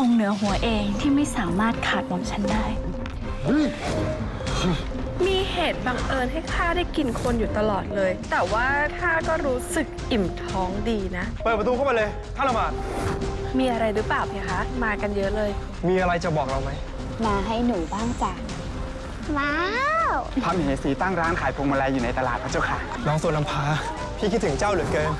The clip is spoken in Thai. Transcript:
งเหนือหัวเองที่ไม่สามารถขาดหม่อมฉันได้ มีเหตุบังเอิญให้ข้าได้กินคนอยู่ตลอดเลย แต่ว่าข้าก็รู้สึกอิ่มท้องดีนะ เปิดประตูเข้ามาเลยท่านละหมาด มีอะไรหรือเปล่าเพคะ มากันเยอะเลย มีอะไรจะบอกเราไหม มาให้หนูบ้างจ้ะว้าว พระมเหสีตั้งร้านขายพวงมาลัยอยู่ในตลาดพระเจ้าค่ะ น้องโซนลำพาพี่คิดถึงเจ้าเหลือเกิน